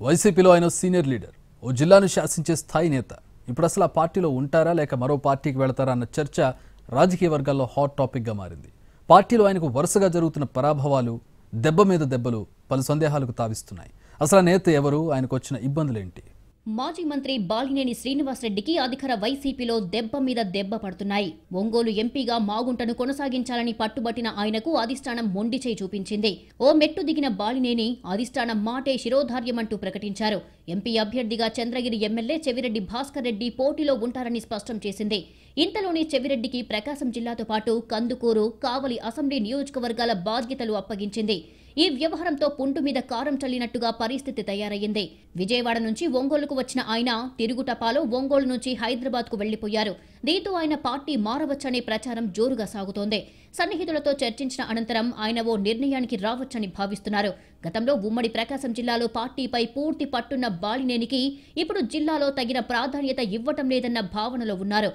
వైసీపీలో ఆయన senior leader, ఓ జిల్లాను శాసించే స్థాయి నేత. ఇప్పుడు అసలు ఆ పార్టీలో ఉంటారా లేక మరో పార్టీకి వెళతారా అన్న చర్చ రాజకీయ వర్గాల్లో హాట్ టాపిక్గా మారింది. పార్టీలో ఆయనకు వరుసగా జరుగుతున్న పరాభవాలు, దెబ్బ మీద దెబ్బలు పలు సందేహాలకు తావిస్తున్నాయి. అసలు ఆ నేత ఎవరు, ఆయనకు వచ్చిన ఇబ్బందులేంటి? మాజీ మంత్రి బాలినేని శ్రీనివాసరెడ్డికి అధికార వైసీపీలో దెబ్బ మీద దెబ్బ పడుతున్నాయి. ఒంగోలు ఎంపీగా మాగుంటను కొనసాగించాలని పట్టుబట్టిన ఆయనకు అధిష్టానం మొండిచేయి చూపించింది. ఓ మెట్టు దిగిన బాలినేని అధిష్టానం మాటే శిరోధార్యమంటూ ప్రకటించారు. ఎంపీ అభ్యర్థిగా చంద్రగిరి ఎమ్మెల్యే చెవిరెడ్డి భాస్కర్ రెడ్డి పోటీలో ఉంటారని స్పష్టం చేసింది. ఇంతలోనే చెవిరెడ్డికి ప్రకాశం జిల్లాతో పాటు కందుకూరు, కావలి అసెంబ్లీ నియోజకవర్గాల బాధ్యతలు అప్పగించింది. ఈ వ్యవహారంతో పుండు మీద కారం చల్లినట్టుగా పరిస్థితి తయారయ్యింది. విజయవాడ నుంచి ఒంగోలుకు వచ్చిన ఆయన తిరుగుటపాలో ఒంగోలు నుంచి హైదరాబాద్కు వెళ్లిపోయారు. దీంతో ఆయన పార్టీ మారవచ్చనే ప్రచారం జోరుగా సాగుతోంది. సన్నిహితులతో చర్చించిన అనంతరం ఆయన ఓ నిర్ణయానికి రావచ్చని భావిస్తున్నారు. గతంలో ఉమ్మడి ప్రకాశం జిల్లాలో పార్టీపై పూర్తి పట్టున్న బాలినేనికి ఇప్పుడు జిల్లాలో తగిన ప్రాధాన్యత ఇవ్వటం లేదన్న భావనలో ఉన్నారు.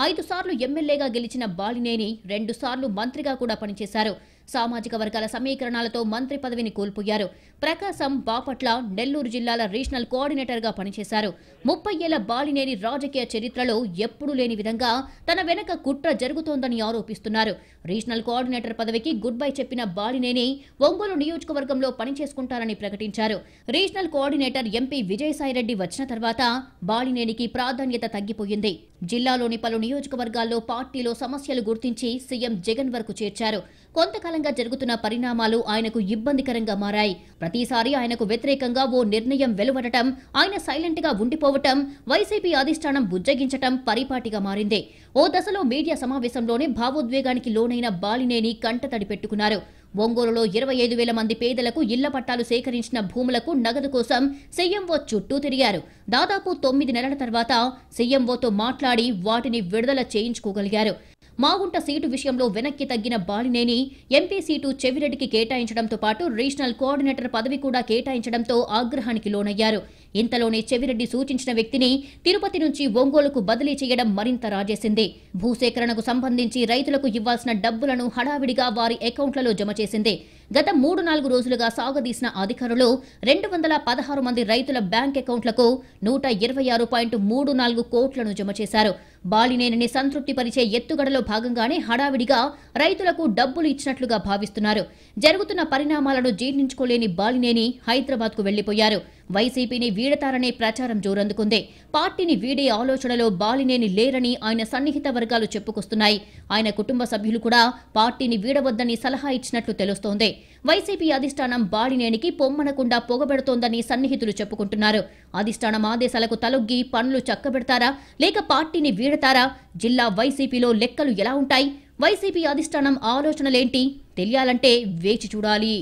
5 సార్లు ఎమ్మెల్యేగా గెలిచిన బాలినేని 2 సార్లు మంత్రిగా కూడా పనిచేశారు. సామాజిక వర్గాల సమీకరణాలతో మంత్రి పదవిని కోల్పోయారు. ప్రకాశం, బాపట్ల, నెల్లూరు జిల్లాల రీజనల్ కోఆర్డినేటర్గా పనిచేశారు. 30 ఏళ్ల బాలినేని రాజకీయ చరిత్రలో ఎప్పుడూ లేని విధంగా తన వెనక కుట్ర జరుగుతోందని ఆరోపిస్తున్నారు. రీజనల్ కోఆర్డినేటర్ పదవికి గుడ్ బై చెప్పిన బాలినేని ఒంగోలు నియోజకవర్గంలో పనిచేసుకుంటారని ప్రకటించారు. రీజనల్ కోఆర్డినేటర్ ఎంపీ విజయసాయిరెడ్డి వచ్చిన తర్వాత బాలినేనికి ప్రాధాన్యత తగ్గిపోయింది. జిల్లాలోని పలు నియోజకవర్గాల్లో పార్టీలో సమస్యలు గుర్తించి సీఎం జగన్ వరకు చేర్చారు. కొంతకాలంగా జరుగుతున్న పరిణామాలు ఆయనకు ఇబ్బందికరంగా మారాయి. ప్రతిసారి ఆయనకు వ్యతిరేకంగా ఓ నిర్ణయం వెలువడటం, ఆయన సైలెంట్ గా ఉండిపోవటం, వైసీపీ అధిష్టానం బుజ్జగించటం పరిపాటిగా మారింది. ఓ దశలో మీడియా సమావేశంలోనే భావోద్వేగానికి లోనైన బాలినేని కంటతడి పెట్టుకున్నారు. ఒంగోలులో 25,000 మంది పేదలకు ఇళ్ల పట్టాలు సేకరించిన భూములకు నగదు కోసం సీఎంఓ చుట్టూ తిరిగారు. దాదాపు 9 నెలల తర్వాత సీఎంఓతో మాట్లాడి వాటిని విడుదల చేయించుకోగలిగారు. మాగుంట సీటు విషయంలో వెనక్కి తగ్గిన బాలినేని ఎంపీ సీటు చెవిరెడ్డికి కేటాయించడంతో పాటు రీజనల్ కోఆర్డినేటర్ పదవి కూడా కేటాయించడంతో ఆగ్రహానికి లోనయ్యారు. ఇంతలోనే చెవిరెడ్డి సూచించిన వ్యక్తిని తిరుపతి నుంచి ఒంగోలుకు బదిలీ చేయడం మరింత రాజేసింది. భూసేకరణకు సంబంధించి రైతులకు ఇవ్వాల్సిన డబ్బులను హడావిడిగా వారి అకౌంట్లలో జమ చేసింది. గత 3-4 రోజులుగా సాగదీసిన అధికారులు 216 మంది రైతుల బ్యాంక్ అకౌంట్లకు 126.34 కోట్లను జమ చేశారు. బాలినేనిని సంతృప్తిపరిచే ఎత్తుగడలో భాగంగానే హడావిడిగా రైతులకు డబ్బులు ఇచ్చినట్లుగా భావిస్తున్నారు. జరుగుతున్న పరిణామాలను జీర్ణించుకోలేని బాలినేని హైదరాబాద్కు వెళ్లిపోయారు. వైసీపీని వీడతారనే ప్రచారం జోరందుకుంది. పార్టీని వీడే ఆలోచనలో బాలినేని లేరని ఆయన సన్నిహిత వర్గాలు చెప్పుకొస్తున్నాయి. ఆయన కుటుంబ సభ్యులు కూడా పార్టీని వీడవద్దని సలహా ఇచ్చినట్లు తెలుస్తోంది. వైసీపీ అధిష్టానం బాలినేనికి పొమ్మనకుండా పొగబెడుతోందని సన్నిహితులు చెప్పుకుంటున్నారు. అధిష్టానం ఆదేశాలకు తలొగ్గి పనులు చక్కబెడతారా లేక పార్టీని వీడతారా? జిల్లా వైసీపీలో లెక్కలు ఎలా ఉంటాయి? వైసీపీ అధిష్టానం ఆలోచనలేంటి? తెలియాలంటే వేచి చూడాలి.